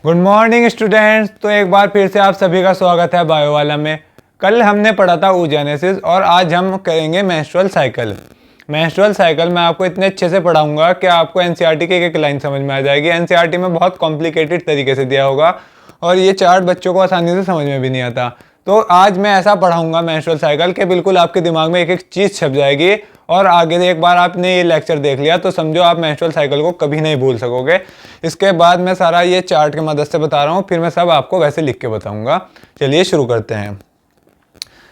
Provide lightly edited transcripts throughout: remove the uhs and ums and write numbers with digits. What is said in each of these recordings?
Good morning students. तो एक बार फिर से आप सभी का स्वागत है बायो वाला में। कल हमने पढ़ा था oogenesis और आज हम करेंगे मेंस्ट्रुअल साइकिल। मेंस्ट्रुअल साइकिल मैं आपको इतने अच्छे से पढ़ाऊंगा कि आपको एनसीईआरटी की एक लाइन समझ में आ जाएगी। एनसीईआरटी में बहुत कॉम्प्लिकेटेड तरीके से दिया होगा और ये चार्ट बच्चों को आसानी से समझ में भी नहीं आता। तो आज मैं ऐसा पढ़ाऊंगा मेंस्ट्रुअल साइकिल कि बिल्कुल आपके दिमाग में एक एक चीज़ छप जाएगी और आगे एक बार आपने ये लेक्चर देख लिया तो समझो आप मेंस्ट्रुअल साइकिल को कभी नहीं भूल सकोगे। इसके बाद मैं सारा ये चार्ट की मदद से बता रहा हूँ, फिर मैं सब आपको वैसे लिख के बताऊंगा। चलिए शुरू करते हैं।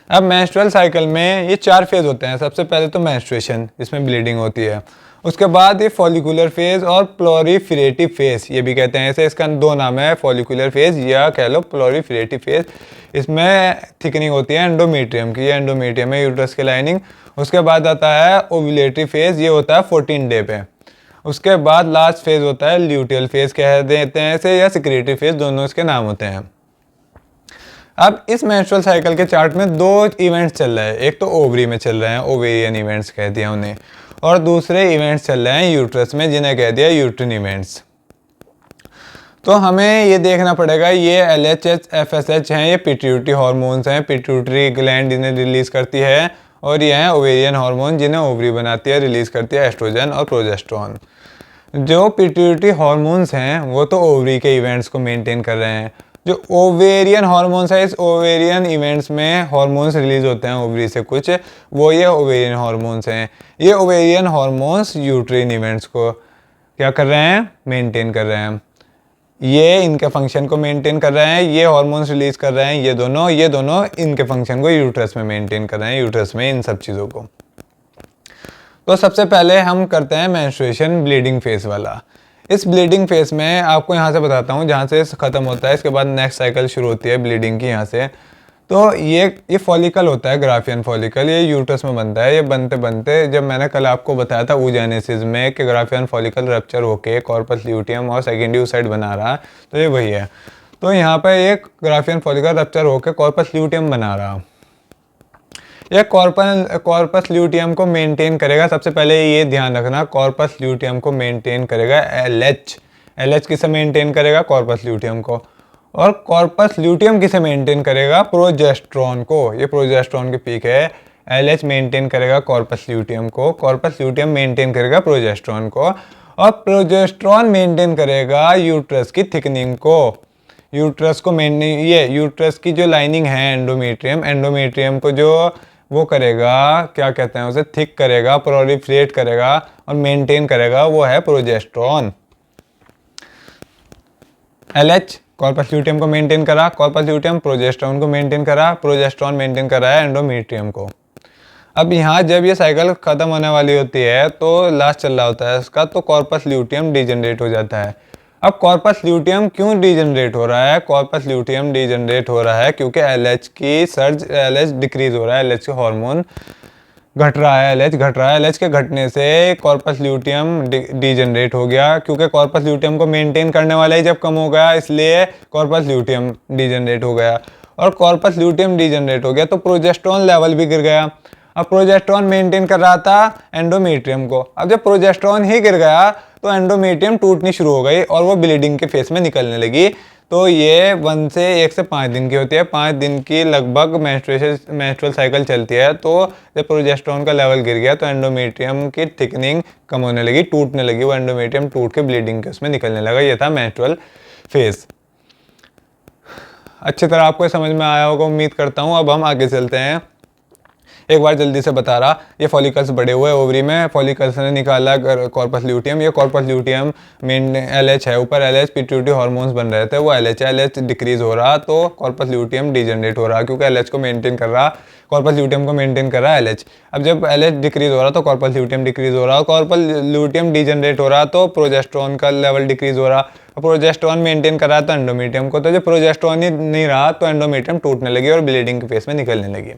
अब मेंस्ट्रुअल साइकिल में ये 4 फेज होते हैं। सबसे पहले तो मेंस्ट्रुएशन, इसमें ब्लीडिंग होती है। उसके बाद ये फॉलिकुलर फेज और प्लोरीफिरेटिव फेज, ये भी कहते हैं। ऐसे इसका 2 नाम है, फॉलिकुलर फेज या कह लो प्लोरीफिरेटिव फेज। इसमें थिकनिंग होती है एंडोमेट्रियम की, एंडोमेट्रियम है यूट्रस की लाइनिंग। उसके बाद आता है ओव्यूलेटरी फेज, ये होता है 14 डे पे। उसके बाद लास्ट फेज होता है ल्यूटियल फेज कह देते हैं इसे, या सिक्रेटरी फेज, दोनों इसके नाम होते हैं। अब इस मेंस्ट्रुअल साइकिल के चार्ट में 2 इवेंट्स चल रहे हैं। एक तो ओवरी में चल रहे हैं, ओवेरियन इवेंट्स कह दिया उन्हें, और दूसरे इवेंट्स चल रहे हैं यूट्रस में, जिन्हें कह दिया यूट्रिन इवेंट्स। तो हमें ये देखना पड़ेगा, ये LHH FSH हैं, ये पिट्यूटरी हार्मोन्स हैं। पिट्यूटरी ग्लैंड इन्हें रिलीज करती है, और ये हैं ओवेरियन हार्मोन जिन्हें ओवरी बनाती है, रिलीज करती है एस्ट्रोजन और प्रोजेस्टेरोन। जो पिट्यूटरी हार्मोन्स हैं वो तो ओवरी के इवेंट्स को मेंटेन कर रहे हैं। जो ओवेरियन हार्मोन्स है, इस ओवेरियन इवेंट्स में हार्मोन्स रिलीज होते हैं ओवरी से कुछ, वो ये ओवेरियन हार्मोन्स हैं। ये ओवेरियन हार्मोन्स यूट्रिन इवेंट्स को क्या कर रहे हैं, मेंटेन कर रहे हैं। ये इनके फंक्शन को मेंटेन कर रहे हैं, ये हार्मोन्स रिलीज कर रहे हैं, ये दोनों इनके फंक्शन को यूट्रस में मेंटेन कर रहे हैं, यूट्रस में इन सब चीज़ों को। तो सबसे पहले हम करते हैं मेंस्ट्रुएशन ब्लीडिंग फेज वाला। इस ब्लीडिंग फेज में आपको यहाँ से बताता हूँ, जहाँ से ख़त्म होता है इसके बाद नेक्स्ट साइकिल शुरू होती है ब्लीडिंग की यहाँ से। तो ये फॉलिकल होता है, ग्राफियन फॉलिकल, ये यूट्रस में बनता है। ये बनते बनते, जब मैंने कल आपको बताया था oogenesis में कि ग्राफियन फॉलिकल रप्चर होके कॉर्पस ल्यूटियम और सेकेंडरी oocyte बना रहा, तो ये वही है। तो यहाँ पर एक ग्राफियन फॉलिकल रप्चर होके कॉर्पस ल्यूटियम बना रहा। यह कॉर्पस ल्यूटियम को मेंटेन करेगा। सबसे पहले ये ध्यान रखना, कॉर्पस ल्यूटियम को मेंटेन करेगा LH किसे मेंटेन करेगा, कॉर्पस ल्यूटियम को। और कॉर्पस ल्यूटियम किसे मेंटेन करेगा, प्रोजेस्टेरोन को। ये प्रोजेस्टेरोन की पीक है। LH मेंटेन करेगा कॉर्पस ल्यूटियम को, कॉर्पस ल्यूटियम मेंटेन करेगा प्रोजेस्टेरोन को, और प्रोजेस्टेरोन मेंटेन करेगा यूट्रस की थिकनिंग को। यूट्रस को मेंटेन, ये यूट्रस की जो लाइनिंग है एंडोमेट्रियम को जो वो करेगा, क्या कहते हैं उसे, थिक करेगा, प्रोलिफरेट करेगा और मेंटेन करेगा, वो है प्रोजेस्टेरोन। LH कॉर्पस ल्यूटियम को मेंटेन करा, कॉर्पस ल्यूटियम प्रोजेस्टेरोन को मेंटेन करा, प्रोजेस्टेरोन मेंटेन करा है एंडोमेट्रियम को। अब यहाँ जब ये साइकिल खत्म होने वाली होती है, तो लास्ट चल रहा होता है इसका, तो कॉर्पस ल्यूटियम डिजनरेट हो जाता है। अब कॉर्पस ल्यूटियम क्यों डिजनरेट हो रहा है, कॉर्पस ल्यूटियम डिजनरेट हो रहा है क्योंकि LH डिक्रीज हो रहा है, LH के हार्मोन घट रहा है, LH घट रहा है। LH के घटने से कॉर्पस ल्यूटियम डिजनरेट हो गया, क्योंकि कॉर्पस ल्यूटियम को मेंटेन करने वाला ही जब कम हो गया, इसलिए कॉर्पस ल्यूटियम डिजनरेट हो गया। और कॉर्पस ल्यूटियम डिजनरेट हो गया तो प्रोजेस्टेरोन लेवल भी गिर गया। अब प्रोजेस्टेरोन मेंटेन कर रहा था एंडोमेट्रियम को। अब जब प्रोजेस्टेरोन ही गिर गया तो एंडोमेट्रियम टूटनी शुरू हो गई और वो ब्लीडिंग के फेस में निकलने लगी। तो ये 1 से 5 दिन की होती है। 5 दिन की लगभग मेंस्ट्रुअल साइकिल चलती है। तो जब प्रोजेस्टेरोन का लेवल गिर गया तो एंडोमेट्रियम की थिकनिंग कम होने लगी, टूटने लगी। वो एंडोमेट्रियम टूट के ब्लीडिंग के उसमें निकलने लगा। ये था मेंस्ट्रुअल फेज। अच्छी तरह आपको समझ में आया होगा, उम्मीद करता हूँ। अब हम आगे चलते हैं। एक बार जल्दी से बता रहा, ये फॉलिकल्स बड़े हुए ओवरी में, फॉलिकल्स ने निकाला कॉर्पस ल्यूटियम। ये कॉर्पस ल्यूटियम मेन LH है, ऊपर LH पिट्यूटरी हार्मोन्स बन रहे थे, वो LH डिक्रीज हो रहा, तो कॉर्पस ल्यूटियम डिजनरेट हो रहा, क्योंकि LH को मेंटेन कर रहा, कॉर्पस ल्यूटियम को मेंटेन कर रहा है LH। अब जब LH डिक्रीज हो रहा तो कॉर्पस ल्यूटियम डिक्रीज हो रहा, कॉर्पस ल्यूटियम डिजनरेट हो रहा तो प्रोजेस्टेरोन का लेवल डिक्रीज हो रहा। प्रोजेस्टेरोन मेंटेन कर रहा था एंडोमेट्रियम को, तो जब प्रोजेस्टेरोन ही नहीं रहा तो एंडोमेट्रियम टूटने लगी और ब्लीडिंग के फेस में निकलने लगी।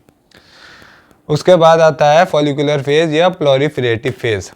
उसके बाद आता है फॉलिकुलर फेज या प्लोरीफरेटिव फेज।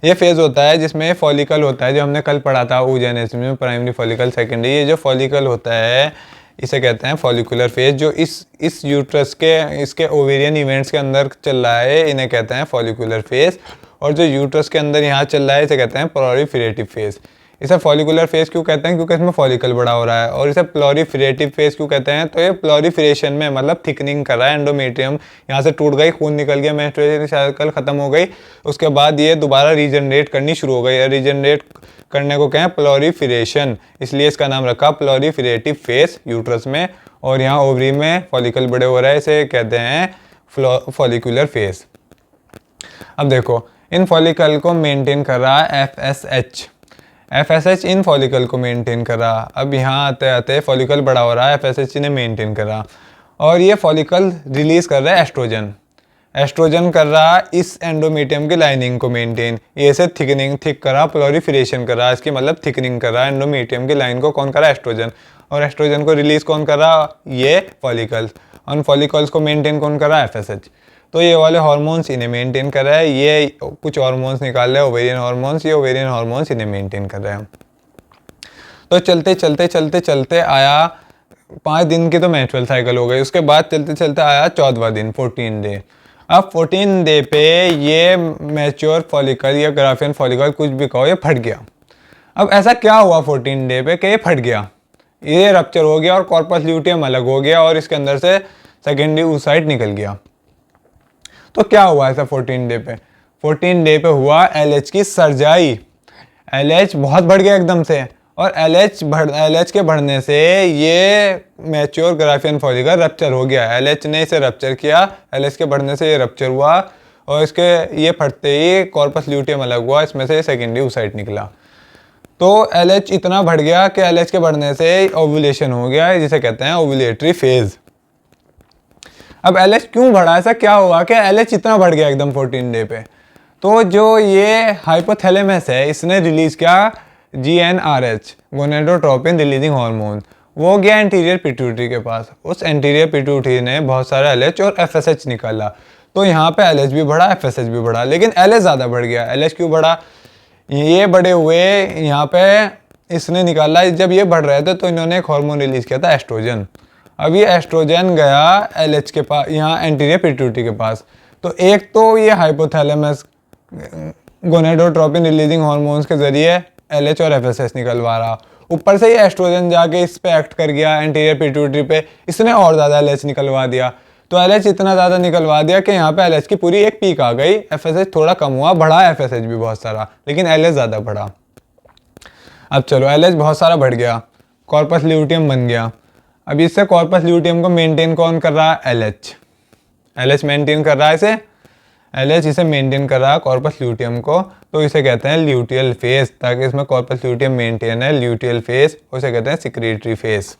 ये फेज होता है जिसमें फॉलिकल होता है, जो हमने कल पढ़ा था oogenesis में, प्राइमरी फॉलिकल, सेकेंडरी। ये जो फॉलिकल होता है इसे कहते हैं फॉलिकुलर फेज। जो इस यूट्रस के, इसके ओवेरियन इवेंट्स के अंदर चल रहा है, इन्हें कहते हैं फॉलिकुलर फेज। और जो यूट्रस के अंदर यहाँ चल रहा है इसे कहते हैं प्लोरीफरेटिव फेज। इसे फॉलिकुलर फेज क्यों कहते हैं, क्योंकि इसमें फॉलिकल बड़ा हो रहा है। और इसे प्लोरीफरेटिव फेज क्यों कहते हैं, तो ये प्लोरीफरेशन में मतलब थिकनिंग कर रहा है। एंडोमेट्रियम यहाँ से टूट गई, खून निकल गया, मेंस्ट्रुएशन साइकिल खत्म हो गई, उसके बाद ये दोबारा रीजनरेट करनी शुरू हो गई। रीजनरेट करने को कहें प्लोरीफरेशन, इसलिए इसका नाम रखा प्लोरीफरेटिव फेज यूट्रस में। और यहाँ ओवरी में फॉलिकल बड़े हो रहा है, इसे कहते हैं फॉलिकुलर फेज। अब देखो इन फॉलिकल को मेंटेन कर रहा है FSH इन फॉलिकल को मेंटेन कर रहा। अब यहाँ आते आते फॉलिकल बड़ा हो रहा है, FSH ने मेंटेन कर रहा। और ये फॉलिकल रिलीज कर रहा है एस्ट्रोजन कर रहा इस एंडोमेट्रियम की लाइनिंग को मेंटेन। ये से थिक कर रहा, प्लोरीफरेशन कर रहा, इसकी मतलब थिकनिंग कर रहा है। एंडोमेट्रियम की लाइन को कौन कर रहा है, एस्ट्रोजन। और एस्ट्रोजन को रिलीज कौन कर रहा, ये फॉलिकल्स। और फॉलिकल्स को मेंटेन कौन कर रहा है, FSH। तो ये वाले हार्मोन्स इन्हें मेंटेन कर रहा है, ये कुछ हार्मोन्स निकाल रहे हैं ओवेरियन हार्मोन्स, ये ओवेरियन हार्मोन्स इन्हें मेंटेन कर रहे हैं। तो चलते आया 5 दिन की तो मेंस्ट्रुअल साइकिल हो गई। उसके बाद चलते आया 14वां दिन, 14 डे। अब 14 डे पे ये मैच्योर फॉलिकल या ग्राफियन फॉलिकल कुछ भी कहो, ये फट गया। अब ऐसा क्या हुआ 14 डे पे कि ये फट गया, ये रप्चर हो गया और कॉर्पस ल्यूटियम अलग हो गया और इसके अंदर से सेकेंडरी oocyte निकल गया। तो क्या हुआ ऐसा 14 डे पे, 14 डे पे हुआ LH की सर्जाई। LH बहुत बढ़ गया एकदम से, और LH के बढ़ने से ये मैच्योर ग्राफियन फॉलिकल रप्चर हो गया। LH ने इसे रप्चर किया, LH के बढ़ने से ये रप्चर हुआ और इसके ये फटते ही कॉर्पस ल्यूटियम अलग हुआ, इसमें से सेकेंडरी oocyte निकला। तो LH इतना बढ़ गया कि LH के बढ़ने से ओव्यूलेशन हो गया, जिसे कहते हैं ओव्यूलेटरी फेज। अब LH क्यों बढ़ा, ऐसा क्या हुआ कि LH इतना बढ़ गया एकदम 14 डे पे। तो जो ये हाइपोथैलेमस है इसने रिलीज किया GnRH, गोनेडोट्रोपिन रिलीजिंग हार्मोन, वो गया एंटीरियर पिट्यूटरी के पास। उस एंटीरियर पिट्यूटरी ने बहुत सारा LH और FSH निकाला। तो यहाँ पे LH भी बढ़ा, FSH भी बढ़ा, लेकिन LH ज़्यादा बढ़ गया। LH क्यों बढ़ा, ये बड़े हुए यहाँ पे इसने निकाला। जब ये बढ़ रहे थे तो इन्होंने एक हार्मोन रिलीज किया था, एस्ट्रोजन। अब ये एस्ट्रोजन गया LH के पास, यहाँ एंटीरियर पिट्यूटरी के पास। तो एक तो ये हाइपोथैलेमस गोनेडोट्रोपिन रिलीजिंग हार्मोन्स के जरिए LH और FSH निकलवा रहा, ऊपर से ये एस्ट्रोजन जाके इस पे एक्ट कर गया एंटीरियर पिट्यूटरी पे, इसने और ज़्यादा LH निकलवा दिया। तो LH इतना ज़्यादा निकलवा दिया कि यहाँ पे LH की पूरी एक पीक आ गई। FSH थोड़ा कम हुआ, बढ़ा FSH भी बहुत सारा, लेकिन LH ज़्यादा बढ़ा। अब चलो LH बहुत सारा बढ़ गया, कॉर्पस ल्यूटियम बन गया। अब इससे कॉर्पस ल्यूटियम को मेंटेन कौन कर रहा है, LH मेंटेन कर रहा है इसे, LH इसे मेंटेन कर रहा है कॉर्पस ल्यूटियम को। तो इसे कहते हैं ल्यूटियल फेज, ताकि इसमें कॉर्पस ल्यूटियम मेंटेन है, ल्यूटियल फेज। उसे कहते हैं सिक्रेटरी फेज,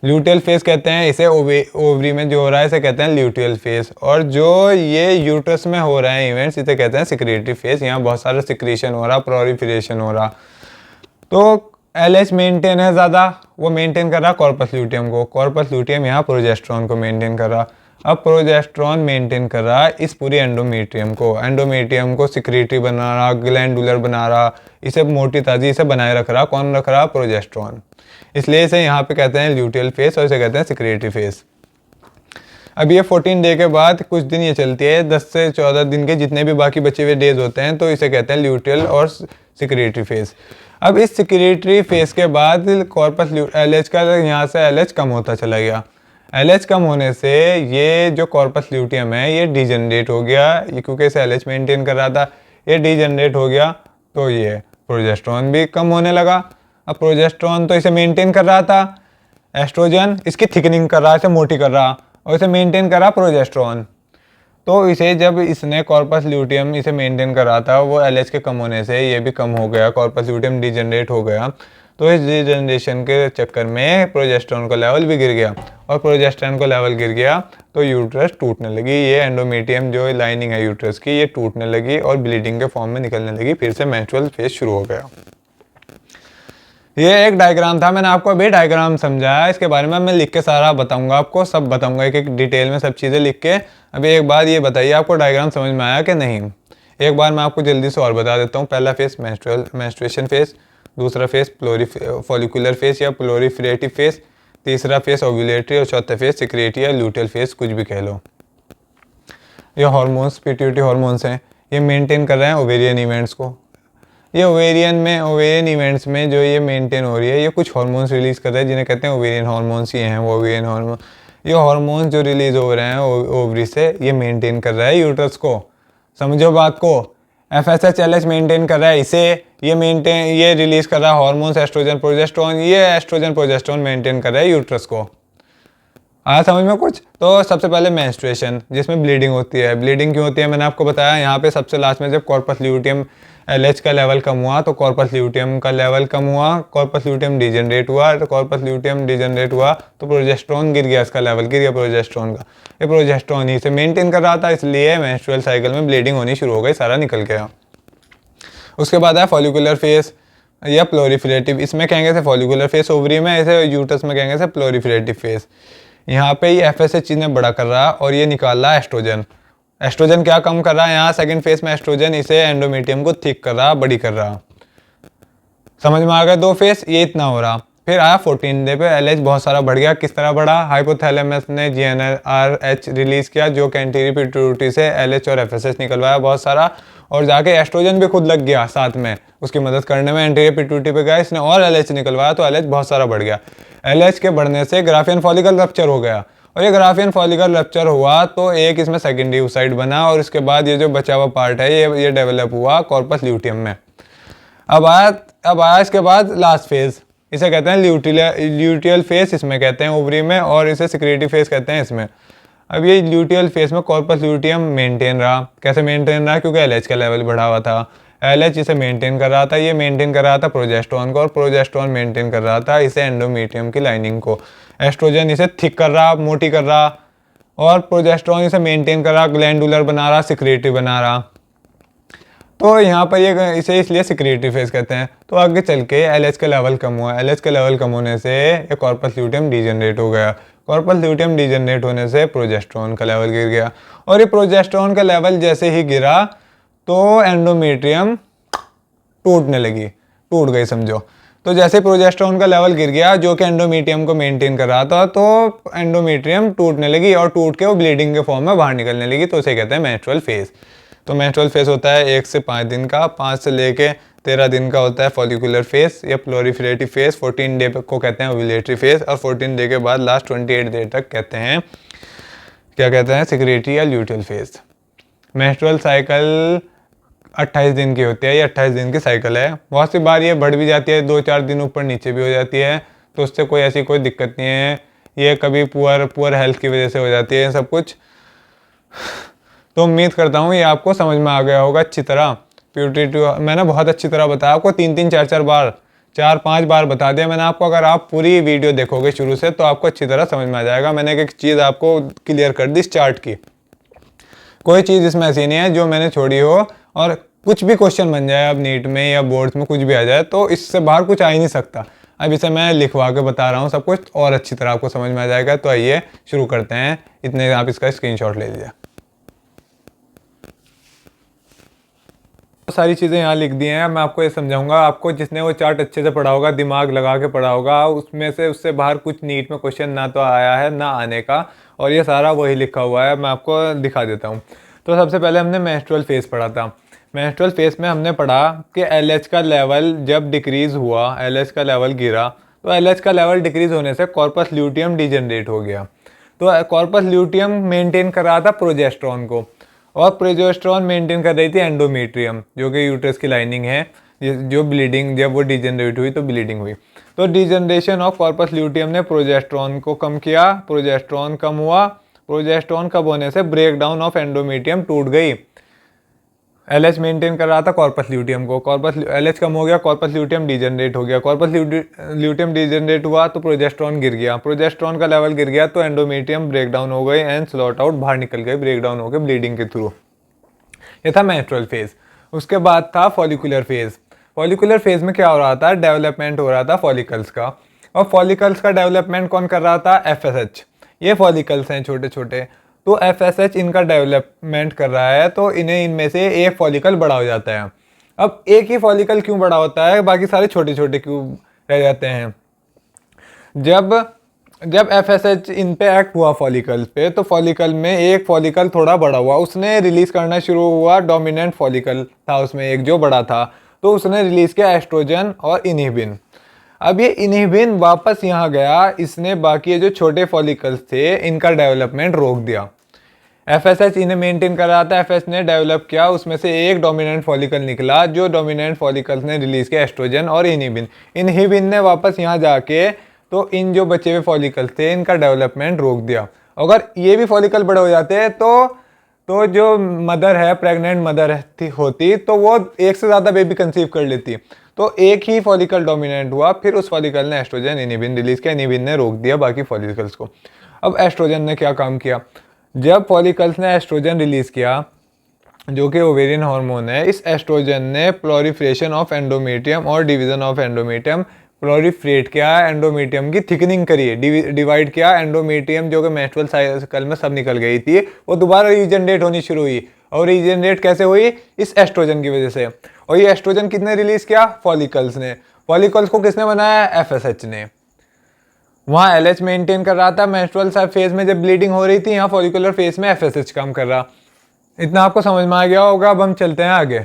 ल्यूटियल फेज कहते हैं इसे। ओवरी में जो हो रहा है इसे कहते हैं ल्यूटियल फेज, और जो ये यूट्रस में हो रहा है इवेंट्स इसे कहते हैं सिक्रेटरी फेज। यहाँ बहुत सारा सिक्रीशन हो रहा, प्रोलिफरेशन हो रहा। तो LH मेंटेन है ज़्यादा, वो मेंटेन कर रहा कॉर्पस ल्यूटियम को। कॉर्पस ल्यूटियम यहाँ प्रोजेस्टेरॉन को मेंटेन कर रहा। अब प्रोजेस्टेरॉन मेंटेन कर रहा है इस पूरी एंडोमेट्रियम को सिक्रेटरी बना रहा, ग्लैंडुलर बना रहा, इसे मोटी ताजी इसे बनाए रख रहा। कौन रख रहा, प्रोजेस्टेरॉन। इसलिए इसे यहाँ पे कहते हैं ल्यूटियल फेज और इसे कहते हैं सिक्रेटरी फेज। अब ये 14 डे के बाद कुछ दिन ये चलती है, 10 से 14 दिन के जितने भी बाकी बचे हुए डेज होते हैं, तो इसे कहते हैं ल्यूटियल और सिक्रेटरी फेज। अब इस सिक्रेटरी फेज के बाद कॉर्पस LH का यहाँ से LH कम होता चला गया। LH कम होने से ये जो कॉर्पस ल्यूटियम है ये डिजनरेट हो गया, ये क्योंकि इसे LH मेंटेन कर रहा था, ये डिजनरेट हो गया। तो ये प्रोजेस्टेरॉन भी कम होने लगा। अब प्रोजेस्टेरॉन तो इसे मेंटेन कर रहा था, एस्ट्रोजन इसकी थिकनिंग कर रहा, इसे मोटी कर रहा, और इसे मेंटेन कर रहा प्रोजेस्टेरॉन। तो इसे जब इसने कॉर्पस ल्यूटियम इसे मेंटेन कर रहा था, वो LH के कम होने से ये भी कम हो गया, कॉर्पस ल्यूटियम डिजनरेट हो गया। तो इस डिजनरेशन के चक्कर में प्रोजेस्टेरॉन का लेवल भी गिर गया, और प्रोजेस्टेरॉन का लेवल गिर गया तो यूट्रस टूटने लगी। ये एंडोमेट्रियम जो लाइनिंग है यूट्रस की, ये टूटने लगी और ब्लीडिंग के फॉर्म में निकलने लगी। फिर से मेंस्ट्रुअल फेज शुरू हो गया। ये एक डायग्राम था, मैंने आपको अभी डायग्राम समझाया, इसके बारे में मैं लिख के सारा बताऊंगा आपको, सब बताऊंगा एक एक डिटेल में सब चीज़ें लिख के। अभी एक बार ये बताइए आपको डायग्राम समझ में आया कि नहीं। एक बार मैं आपको जल्दी से और बता देता हूँ। पहला फेज मेंस्ट्रुएशन फेज, दूसरा फेज फॉलिकुलर फेज या प्लोरीफरेटिव फेज, तीसरा फेज ओव्यूलेटरी, और चौथा फेज सिक्रेटरी या ल्यूटियल फेज, कुछ भी कह लो। ये हार्मोन्स पिट्यूटरी हार्मोन्स हैं, ये मेंटेन कर रहे हैं ओवेरियन इवेंट्स को। ये ओवेरियन इवेंट्स में जो ये मेंटेन हो रही है, ये कुछ हार्मोन्स रिलीज कर रहा है जिन्हें कहते हैं ओवेरियन हार्मोन्स। ये हैं वो ओवेरियन हार्मोन। ये हार्मोन्स जो रिलीज हो रहे हैं ओवरी से, ये मेंटेन कर रहा है यूट्रस को। समझो बात को। FSH LH मेंटेन कर रहा है इसे, ये रिलीज कर रहा है हार्मोन्स एस्ट्रोजन प्रोजेस्टेरोन, ये एस्ट्रोजन प्रोजेस्टेरोन मेंटेन कर रहा है यूट्रस को। आया समझ में कुछ? तो सबसे पहले मेंस्ट्रुएशन, जिसमें ब्लीडिंग होती है। ब्लीडिंग क्यों होती है मैंने आपको बताया। यहाँ पे सबसे लास्ट में जब कॉर्पस ल्यूटियम LH का लेवल कम हुआ तो कॉर्पस ल्यूटियम का लेवल कम हुआ, कॉर्पस ल्यूटियम डिजेनरेट हुआ, तो कॉर्पस ल्यूटियम डिजेनरेट हुआ तो प्रोजेस्टेरोन गिर गया, इसका लेवल गिर गया प्रोजेस्टेरोन का। ये प्रोजेस्टेरोन ही से मेंटेन कर रहा था, इसलिए मेंस्ट्रुअल साइकिल में ब्लीडिंग होनी शुरू हो गई, सारा निकल गया। उसके बाद है फॉलिकुलर फेस या प्लोरीफिलेटिव। इसमें कहेंगे से फॉलिकुलर फेस ओवरी में, ऐसे यूट्रस में कहेंगे से प्लोरीफिलेटिव फेस। यहाँ पे ये FSH ने बड़ा कर रहा है और ये निकाल रहा है एस्ट्रोजन। एस्ट्रोजन क्या कम कर रहा है यहाँ सेकंड फेस में? एस्ट्रोजन इसे एंडोमेट्रियम को थिक कर रहा, बड़ी कर रहा। समझ में आ गया? 2 फेस, ये इतना हो रहा। फिर आया 14 डे पे LH बहुत सारा बढ़ गया। किस तरह बढ़ा? हाइपोथैलेमस ने GnRH रिलीज किया जो एंटीरियर पिट्यूटरी से LH और FSH निकलवाया बहुत सारा, और जाके एस्ट्रोजन भी खुद लग गया साथ में उसकी मदद करने में। एंटीरियर पिट्यूटरी पे गया इसने और LH निकलवाया तो LH बहुत सारा बढ़ गया। LH के बढ़ने से ग्राफियन फॉलिकल रप्चर हो गया, और ये ग्राफियन फॉलिकल रप्चर हुआ तो एक इसमें सेकेंडरी oocyte बना, और इसके बाद ये जो बचा हुआ पार्ट है ये डेवलप हुआ कॉर्पस ल्यूटियम में। अब आया इसके बाद लास्ट फेज, इसे कहते हैं ल्यूटियल फेस, इसमें कहते हैं ओवरी में, और इसे सिक्रेटरी फेस कहते हैं इसमें। अब ये ल्यूटियल फेस में कॉर्पस ल्यूटियम मेंटेन रहा। कैसे मेंटेन रहा? क्योंकि LH का लेवल बढ़ा हुआ था। LH इसे मेंटेन कर रहा था, ये मेंटेन कर रहा था प्रोजेस्टेरोन को, और प्रोजेस्टेरोन मेंटेन कर रहा था इसे एंडोमेट्रियम की लाइनिंग को। एस्ट्रोजन इसे थिक कर रहा, मोटी कर रहा, और प्रोजेस्टेरोन इसे मेंटेन कर रहा, ग्लैंडुलर बना रहा, सिक्रेटरी बना रहा। तो यहाँ पर ये इसे इसलिए सिक्रेटरी फेस कहते हैं। तो आगे चल के LH का लेवल कम हुआ, LH का लेवल कम होने से ये कॉर्पस ल्यूटियम डिजेनरेट हो गया। कॉर्पस ल्यूटियम डिजेनरेट होने से प्रोजेस्टेरोन का लेवल गिर गया, और ये प्रोजेस्टेरोन का लेवल जैसे ही गिरा तो एंडोमेट्रियम टूटने लगी, टूट गई समझो। तो जैसे प्रोजेस्टेरोन का लेवल गिर गया जो कि एंडोमेट्रियम को मेंटेन कर रहा था, तो एंडोमेट्रियम टूटने लगी, और टूट के वो ब्लीडिंग के फॉर्म में बाहर निकलने लगी, तो उसे कहते हैं मेंस्ट्रुअल फेज। तो मेंस्ट्रुअल फेज होता है 1 से 5 दिन का, 5 से लेके 13 दिन का होता है फॉलिकुलर फेज या प्लोरीफिलेटिव फेज। 14 डे को कहते हैं ओव्यूलेटरी फेज, और 14 डे के बाद लास्ट 28 डे तक कहते हैं, क्या कहते हैं, सिक्रेटरी या ल्यूटियल फेज। मेंस्ट्रुअल साइकिल 28 दिन की होती है, ये 28 दिन की साइकिल है। बहुत सी बार ये बढ़ भी जाती है, 2-4 दिन ऊपर नीचे भी हो जाती है, तो उससे कोई ऐसी कोई दिक्कत नहीं है। ये कभी पुअर हेल्थ की वजह से हो जाती है सब कुछ। तो उम्मीद करता हूँ ये आपको समझ में आ गया होगा अच्छी तरह। प्यूबर्टी मैंने बहुत अच्छी तरह बताया आपको, 3-3, 4-4 बार, 4-5 बार बता दिया मैंने आपको। अगर आप पूरी वीडियो देखोगे शुरू से तो आपको अच्छी तरह समझ में आ जाएगा। मैंने एक चीज़ आपको क्लियर कर दी इस चार्ट की, कोई चीज़ इसमें ऐसी नहीं है जो मैंने छोड़ी हो। और कुछ भी क्वेश्चन बन जाए अब नीट में या बोर्ड्स में कुछ भी आ जाए तो इससे बाहर कुछ आ ही नहीं सकता। अब इसे मैं लिखवा के बता रहा हूँ सब कुछ, और अच्छी तरह आपको समझ में आ जाएगा। तो आइए शुरू करते हैं। इतने आप इसका स्क्रीनशॉट ले लीजिए। सारी चीज़ें यहाँ लिख दी हैं, मैं आपको ये समझाऊंगा। आपको जिसने वो चार्ट अच्छे से पढ़ा होगा, दिमाग लगा के पढ़ा होगा, उसमें से उससे बाहर कुछ नीट में क्वेश्चन ना तो आया है ना आने का, और ये सारा वही लिखा हुआ है। मैं आपको दिखा देता हूँ। तो सबसे पहले हमने मेंस्ट्रुअल फेज पढ़ा था। मेंस्ट्रुअल फेज में हमने पढ़ा कि LH का लेवल जब डिक्रीज़ हुआ, LH का लेवल गिरा, तो LH का लेवल डिक्रीज़ होने से कॉर्पस ल्यूटियम डिजेनरेट हो गया। तो कॉर्पस ल्यूटियम मेंटेन कर रहा था प्रोजेस्टेरोन को, और प्रोजेस्टेरोन मेंटेन कर रही थी एंडोमेट्रियम, जो कि यूट्रस की लाइनिंग है। जो ब्लीडिंग, जब वो डिजेनरेट हुई तो ब्लीडिंग हुई, तो डिजेनरेशन ऑफ कॉर्पस ल्यूटियम ने प्रोजेस्टेरोन को कम किया। प्रोजेस्टेरोन कम हुआ, प्रोजेस्टेरोन कम होने से ब्रेक डाउन ऑफ एंडोमेट्रियम टूट गई। LH मेंटेन कर रहा था कॉर्पस ल्यूटियम को, LH कम हो गया, कॉर्पस ल्यूटियम डिजेनरेट हो गया। कॉर्पस ल्यूटियम डिजेनरेट हुआ तो प्रोजेस्टेरोन गिर गया, प्रोजेस्टेरोन का लेवल गिर गया तो एंडोमेट्रियम ब्रेक डाउन हो गई एंड स्लॉट आउट, बाहर निकल गए, ब्रेक डाउन हो गए ब्लीडिंग के थ्रू। ये था मेंस्ट्रुअल फेज। उसके बाद था फॉलिकुलर फेज। फॉलिकुलर फेज में क्या हो रहा था? डेवलपमेंट हो रहा था फॉलिकल्स का, और फॉलिकल्स का डेवलपमेंट कौन कर रहा था? FSH। ये फॉलिकल्स हैं छोटे छोटे, तो FSH इनका डेवलपमेंट कर रहा है, तो इनमें से एक फॉलिकल बड़ा हो जाता है। अब एक ही फॉलिकल क्यों बड़ा होता है, बाकी सारे छोटे छोटे क्यों रह जाते हैं? जब FSH इन पे एक्ट हुआ फॉलिकल्स पे, तो फॉलिकल में एक फॉलिकल थोड़ा बड़ा हुआ, उसने रिलीज करना शुरू हुआ, डोमिनेंट फॉलिकल था उसमें एक जो बड़ा था, तो उसने रिलीज़ किया एस्ट्रोजन और इनहिबिन। अब ये इनहिबिन वापस यहाँ गया, इसने बाकी जो छोटे फॉलिकल्स थे इनका डेवलपमेंट रोक दिया। एफएसएच इन्हें मेंटेन कर रहा था, एफएस ने डेवलप किया, उसमें से एक डोमिनेंट फॉलिकल निकला, जो डोमिनेंट फॉलिकल्स ने रिलीज किया एस्ट्रोजन और इनहिबिन। इनहिबिन ने वापस यहाँ जाके तो इन जो बचे हुए फॉलिकल्स थे इनका डेवलपमेंट रोक दिया। अगर ये भी फॉलिकल बड़े हो जाते तो जो मदर है, प्रेग्नेंट मदर होती तो वो एक से ज़्यादा बेबी कंसीव कर लेती। तो एक ही फॉलिकल डोमिनेंट हुआ, फिर उस फॉलिकल ने एस्ट्रोजन इनहिबिन रिलीज किया, इनहिबिन ने रोक दिया बाकी फॉलिकल्स को। अब एस्ट्रोजन ने क्या काम किया, जब फॉलिकल्स ने एस्ट्रोजन रिलीज किया जो कि ओवेरियन हार्मोन है, इस एस्ट्रोजन ने प्लोरिफ्रेशन ऑफ एंडोमेट्रियम और डिवीजन ऑफ एंडोमेट्रियम, प्लोरिफ्रेट किया, एंडोमेट्रियम की थिकनिंग करी, डिवाइड किया। एंडोमेट्रियम जो कि मेंस्ट्रुअल साइकिल में सब निकल गई थी वो दोबारा रीजनरेट होनी शुरू हुई। और रीजनरेट कैसे हुई, इस एस्ट्रोजन की वजह से। और ये एस्ट्रोजन किसने रिलीज किया, फॉलिकल्स ने। फॉलिकल्स को किसने बनाया, एफएसएच ने। वहाँ एलएच मेंटेन कर रहा था मेंस्ट्रुअल फेज में जब ब्लीडिंग हो रही थी, यहाँ फॉलिकुलर फेज में एफएसएच काम कर रहा। इतना आपको समझ में आ गया होगा। अब हम चलते हैं आगे।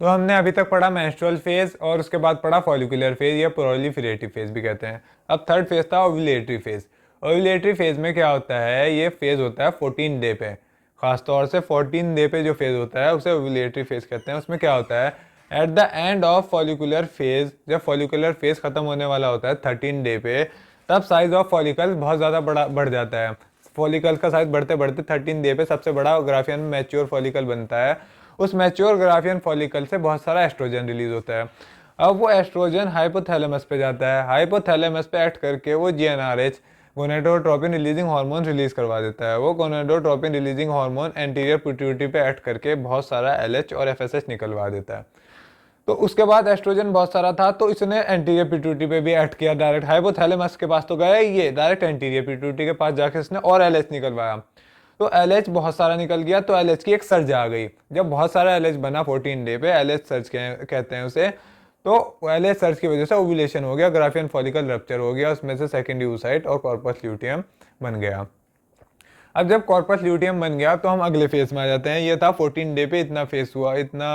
तो हमने अभी तक पढ़ा मेंस्ट्रुअल फेज और उसके बाद पढ़ा फॉलिकुलर फेज या प्रोलिफरेटिव फेज भी कहते हैं। अब थर्ड फेज था ओव्यूलेटरी फेज। ओव्यूलेटरी फेज में क्या होता है, ये फेज होता है 14 डे पे, खासतौर से 14 डे पे जो फेज होता है उसे ओव्यूलेटरी फेज कहते हैं। उसमें क्या होता है, at the end of follicular phase, जब फॉलिकुलर फेज खत्म होने वाला होता है 13 डे पे, तब साइज ऑफ फॉलिकल बहुत ज़्यादा बढ़ जाता है। फॉलिकल का साइज बढ़ते बढ़ते 13 डे पे सबसे बड़ा ग्राफियन मैच्योर फॉलिकल बनता है। उस मैच्योर ग्राफियन फॉलिकल से बहुत सारा एस्ट्रोजन रिलीज होता है। अब वो एस्ट्रोजन हाइपोथैलेमस पे जाता है, हाइपोथैलेमस पे एक्ट करके वो GnRH, gonadotropin releasing hormone release करवा देता है। वो gonadotropin releasing hormone anterior pituitary पे एक्ट करके बहुत सारा एलएच और एफएसएच निकलवा देता है। तो उसके बाद एस्ट्रोजन बहुत सारा था तो इसने एंटीरियर पिट्यूटरी पे भी एक्ट किया डायरेक्ट। हाइपोथैलेमस के पास तो गया ये, डायरेक्ट एंटीरियर पिट्यूटरी के पास जाके इसने और एलएच निकलवाया। तो एलएच बहुत सारा निकल गया तो एलएच की एक सर्ज आ गई। जब बहुत सारा एलएच बना 14 डे पे, एलएच सर्ज कहते हैं उसे। तो एलएच सर्ज की वजह से ओव्यूलेशन हो गया, ग्राफियन फॉलिकल रप्चर हो गया, उसमें से सेकेंडरी oocyte और कॉर्पस ल्यूटियम बन गया। अब जब कॉर्पस ल्यूटियम बन गया तो हम अगले फेज में आ जाते हैं। ये था 14 डे पे इतना फेज हुआ, इतना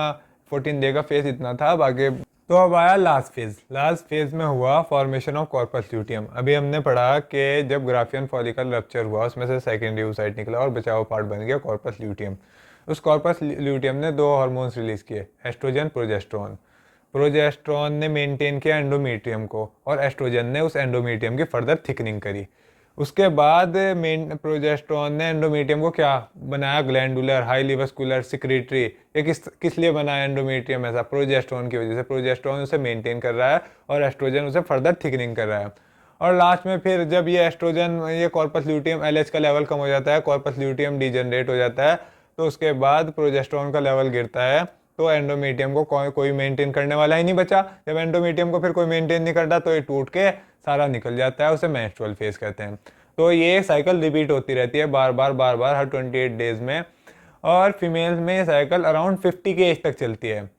14 डे का फेज इतना था। अब आगे तो अब आया लास्ट फेज। लास्ट फेज में हुआ फॉर्मेशन ऑफ कॉर्पस ल्यूटियम। अभी हमने पढ़ा कि जब ग्राफियन फॉलिकल रप्चर हुआ उसमें से सेकेंडरी oocyte निकला और बचा हुआ पार्ट बन गया कॉर्पस ल्यूटियम। उस कॉर्पस ल्यूटियम ने दो हार्मोन्स रिलीज किए, एस्ट्रोजन, प्रोजेस्टेरोन। प्रोजेस्टेरोन ने मेंटेन किया एंडोमेट्रियम को और एस्ट्रोजन ने उस एंडोमेट्रियम की फर्दर थिकनिंग करी। उसके बाद मेन प्रोजेस्टेरोन ने एंडोमेट्रियम को क्या बनाया, ग्लैंडुलर, हाईली वस्कुलर, सिक्रेटरी। ये किस लिए बनाया एंडोमेट्रियम ऐसा, प्रोजेस्टेरोन की वजह से। प्रोजेस्टेरोन उसे मेंटेन कर रहा है और एस्ट्रोजन उसे फर्दर थिकनिंग कर रहा है। और लास्ट में फिर जब ये एस्ट्रोजन, ये कॉर्पस ल्यूटियम, एलएच का लेवल कम हो जाता है, कॉर्पस ल्यूटियम डीजनरेट हो जाता है, तो उसके बाद प्रोजेस्टेरोन का लेवल गिरता है, तो एंडोमेट्रियम को कोई मेंटेन करने वाला ही नहीं बचा। जब एंडोमेट्रियम को फिर कोई मेंटेन नहीं करता तो ये टूट के सारा निकल जाता है, उसे मेंस्ट्रुअल फेज कहते हैं। तो ये साइकिल रिपीट होती रहती है बार बार हर 28 डेज में। और फीमेल्स में ये साइकिल अराउंड 50 के एज तक चलती है।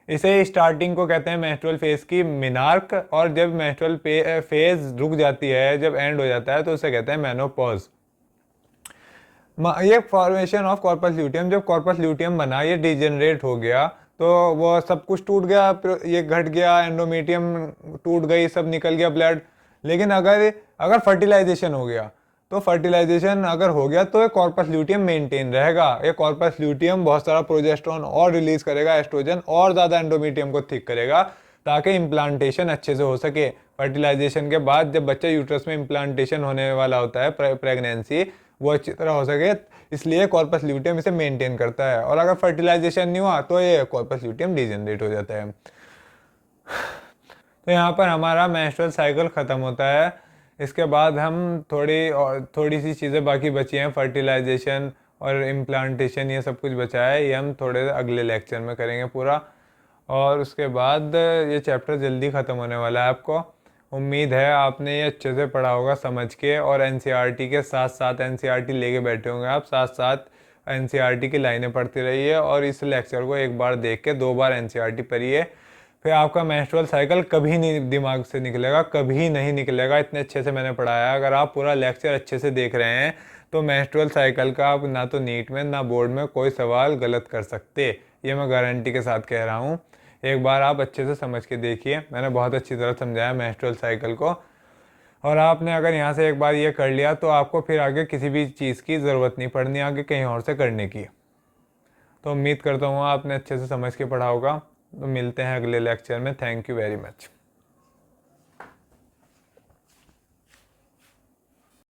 इसे स्टार्टिंग को कहते हैं मेंस्ट्रुअल फेज की मिनार्क, और जब मेंस्ट्रुअल फेज रुक जाती है, जब एंड हो जाता है, तो उसे कहते हैं मेनोपॉज। ये फॉर्मेशन ऑफ कॉर्पस ल्यूटियम, जब कॉर्पस ल्यूटियम बना, ये डिजेनरेट हो गया तो वो सब कुछ टूट गया, ये घट गया, एंडोमेट्रियम टूट गई, सब निकल गया ब्लड। लेकिन अगर फर्टिलाइजेशन हो गया, तो फर्टिलाइजेशन अगर हो गया तो ये कॉर्पस ल्यूटियम मेंटेन रहेगा। ये कॉर्पस ल्यूटियम बहुत सारा प्रोजेस्टेरोन और रिलीज करेगा, एस्ट्रोजन और ज़्यादा एंडोमेट्रियम को थिक करेगा, ताकि इम्प्लांटेशन अच्छे से हो सके। फर्टिलाइजेशन के बाद जब बच्चे यूट्रस में इम्प्लांटेशन होने वाला होता है, प्रेगनेंसी, वो अच्छी तरह हो सके, इसलिए कॉर्पस ल्यूटियम इसे मेंटेन करता है। और अगर फर्टिलाइजेशन नहीं हुआ तो ये कॉर्पस ल्यूटियम डिजेनरेट हो जाता है। तो यहाँ पर हमारा मेंस्ट्रुअल साइकिल ख़त्म होता है। इसके बाद हम थोड़ी सी चीज़ें बाकी बची हैं, फर्टिलाइजेशन और इम्प्लांटेशन, ये सब कुछ बचा है, ये हम थोड़े अगले लेक्चर में करेंगे पूरा। और उसके बाद ये चैप्टर जल्दी ख़त्म होने वाला है। आपको उम्मीद है आपने ये अच्छे से पढ़ा होगा समझ के, और एनसीईआरटी के साथ साथ एनसीईआरटी लेके बैठे होंगे आप, साथ साथ एनसीईआरटी की लाइनें पढ़ते रहिए, और इस लेक्चर को एक बार देख के 2 बार एनसीईआरटी पढ़िए। फिर आपका मेंस्ट्रुअल साइकिल कभी नहीं दिमाग से निकलेगा, कभी नहीं निकलेगा, इतने अच्छे से मैंने पढ़ाया। अगर आप पूरा लेक्चर अच्छे से देख रहे हैं तो मेंस्ट्रुअल साइकिल का आप ना तो नीट में ना बोर्ड में कोई सवाल गलत कर सकते। ये मैं गारंटी के साथ कह रहा हूँ। एक बार आप अच्छे से समझ के देखिए, मैंने बहुत अच्छी तरह समझाया मेंस्ट्रुअल साइकिल को, और आपने अगर यहाँ से एक बार ये कर लिया तो आपको फिर आगे किसी भी चीज़ की ज़रूरत नहीं पड़नी आगे कहीं और से करने की। तो उम्मीद करता हूँ आपने अच्छे से समझ के पढ़ा होगा। तो मिलते हैं अगले लेक्चर में। Thank you very much.